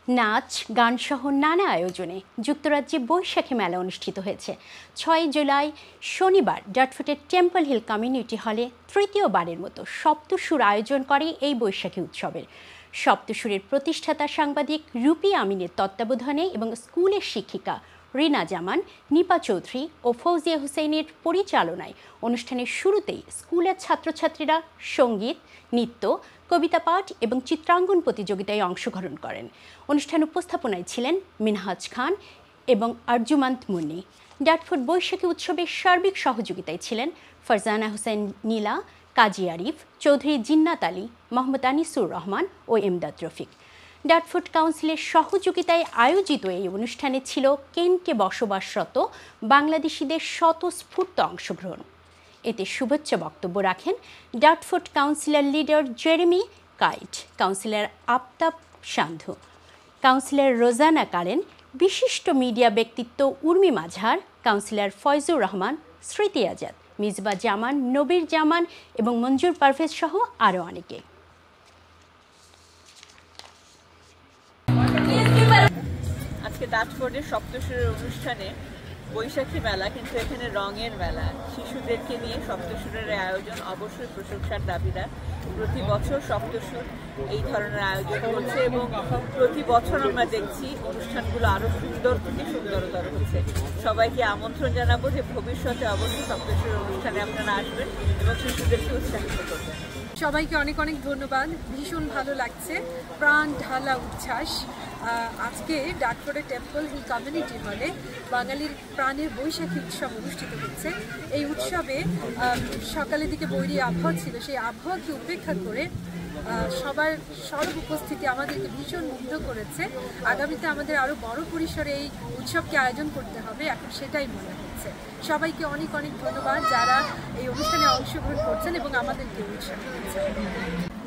নাচ গানসহ নানা আয়োজনে যুক্তরাজ্যে বৈশাখী মেলা অনুষ্ঠিত হয়েছে। ৬ জুলাই শনিবার ডাটফোর্টের টেম্পল হিল কমিউনিটি হলে তৃতীয়বারের মতো সপ্তসুর আয়োজন করে এই বৈশাখী উৎসবের। সপ্তসুরের প্রতিষ্ঠাতা সাংবাদিক রুপি আমিনের তত্ত্বাবধানে এবং স্কুলের শিক্ষিকা রিনা জামান, নিপা চৌধুরী ও ফৌজিয়া হুসেইনের পরিচালনায় অনুষ্ঠানের শুরুতেই স্কুলের ছাত্রছাত্রীরা সঙ্গীত, নৃত্য, কবিতা পাঠ এবং চিত্রাঙ্কন প্রতিযোগিতায় অংশগ্রহণ করেন। অনুষ্ঠান উপস্থাপনায় ছিলেন মিনহাজ খান এবং আরজুমান্ত মুন্নি। ডাটফোর্ট বৈশাখী উৎসবের সার্বিক সহযোগিতায় ছিলেন ফারজানা হোসেন নীলা, কাজী আরিফ, চৌধুরী জিন্নাত আলী, মোহাম্মদ আনিসুর রহমান ও এমদাদ রফিক। ডাটফোর্ট কাউন্সিলের সহযোগিতায় আয়োজিত এই অনুষ্ঠানে ছিল কেন্টে বসবাসরত বাংলাদেশিদের স্বতঃস্ফূর্ত অংশগ্রহণ। এতে শুভেচ্ছা বক্তব্য রাখেন Dartford councillor leader Jeremy Kite, councillor Aftab Sandhu, councillor রোজানা কারেন, বিশিষ্ট মিডিয়া ব্যক্তিত্ব উর্মি মাঝার, কাউন্সিলর ফয়জুর রহমান, স্মৃতি আজাদ, মিজবা জামান, নবীর জামান এবং মঞ্জুর পারভেজ সহ আরও অনেকে। আজকে ডাটফোর্টের সপ্তসুরের অনুষ্ঠানে বৈশাখী মেলা, কিন্তু এখানে রঙের মেলা। শিশুদেরকে নিয়ে সপ্তসুরের আয়োজন অবশ্যই প্রশংসার দাবিদার। প্রতি বছর সপ্তসুর এই ধরনের আয়োজন করছে এবং প্রতি বছর আমরা দেখছি অনুষ্ঠানগুলো আরও সুন্দর থেকে সুন্দরতর হচ্ছে। সবাইকে আমন্ত্রণ জানাবো যে ভবিষ্যতে অবশ্যই সপ্তসুরের অনুষ্ঠানে আপনারা আসবেন এবং শিশুদেরকে উৎসাহিত করবেন। সবাইকে অনেক অনেক ধন্যবাদ। ভীষণ ভালো লাগছে, প্রাণ ঢালা উচ্ছ্বাস। আজকে ডাটফোর্টের টেম্পল হিল কমিউনিটি হলে বাঙালির প্রাণের বৈশাখী উৎসব অনুষ্ঠিত হচ্ছে। এই উৎসবে সকালের দিকে বৈরী আবহাওয়া ছিল, সেই আবহাওয়াকে উপেক্ষা করে সবার সর্ব উপস্থিতি আমাদেরকে ভীষণ মুগ্ধ করেছে। আগামীতে আমাদের আরও বড় পরিসরে এই উৎসবকে আয়োজন করতে হবে, এখন সেটাই মনে হচ্ছে। সবাইকে অনেক অনেক ধন্যবাদ যারা এই অনুষ্ঠানে অংশগ্রহণ করছেন এবং আমাদেরকে উৎসাহ দিচ্ছেন।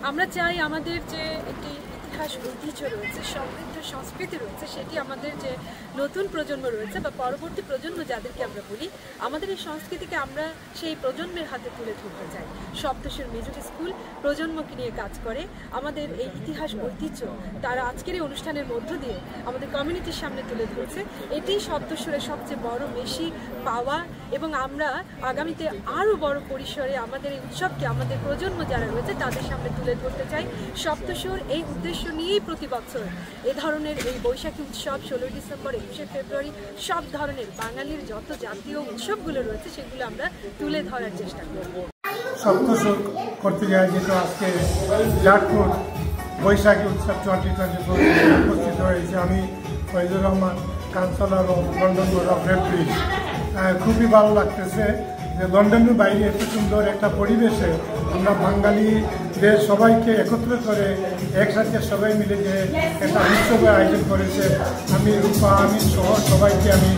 আমরা চাই আমাদের যে একটি ইতিহাস ঐতিহ্য রয়েছে, সমৃদ্ধ সংস্কৃতি রয়েছে, সেটি আমাদের যে নতুন প্রজন্ম রয়েছে বা পরবর্তী প্রজন্ম যাদেরকে আমরা বলি, আমাদের এই সংস্কৃতিকে আমরা সেই প্রজন্মের হাতে তুলে ধরতে চাই। সপ্তসুর মিউজিক স্কুল প্রজন্মকে নিয়ে কাজ করে। আমাদের এই ইতিহাস ঐতিহ্য তারা আজকের এই অনুষ্ঠানের মধ্য দিয়ে আমাদের কমিউনিটির সামনে তুলে ধরেছে। এটি সপ্তসুরের সবচেয়ে বড় বেশি পাওয়া এবং আমরা আগামীতে আরও বড় পরিসরে আমাদের এই উৎসবকে আমাদের প্রজন্ম যারা রয়েছে তাদের সামনে তুলে ধরতে চাই। সপ্তসুর এই উদ্দেশ্য নিয়েই প্রতি বছর এ ধরনের এই বৈশাখী উৎসব 16 ডিসেম্বর, 21শে ফেব্রুয়ারি সব ধরনের বাঙালির যত জাতীয় উৎসবগুলো রয়েছে সেগুলো আমরা তুলে ধরার চেষ্টা করব। সপ্তসুর কর্তৃক আয়োজিত আজকে ডাটফোর্ট বৈশাখী উৎসব 2024 উপস্থিত হয়েছে আমি ফয়জুর রহমান, কাউন্সিলর ও লন্ডন বোর্ড অফ রেফারিজ। খুবই ভালো লাগতেছে যে লন্ডনের বাইরে এত সুন্দর একটা পরিবেশে আমরা বাঙালিদের সবাইকে একত্র করে একসাথে সবাই মিলে যে একটা উৎসবের আয়োজন করেছে। আমি রূপা আমিন সহ সবাইকে আমি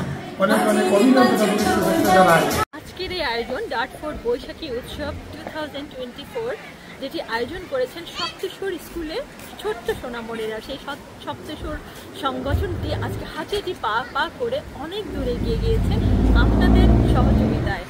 অনেক অনেক অভিনন্দন শুভেচ্ছা জানাই। আজকের এই আয়োজন ডাটফোর্ট বৈশাখী উৎসব 2024, যেটি আয়োজন করেছেন সপ্তসুর স্কুলের ছোট্ট সোনামণিরা। সেই সপ্তসুর সংগঠনটি আজকে হাঁটি পা করে অনেক দূরে এগিয়ে গিয়েছে আপনাদের সহযোগিতায়।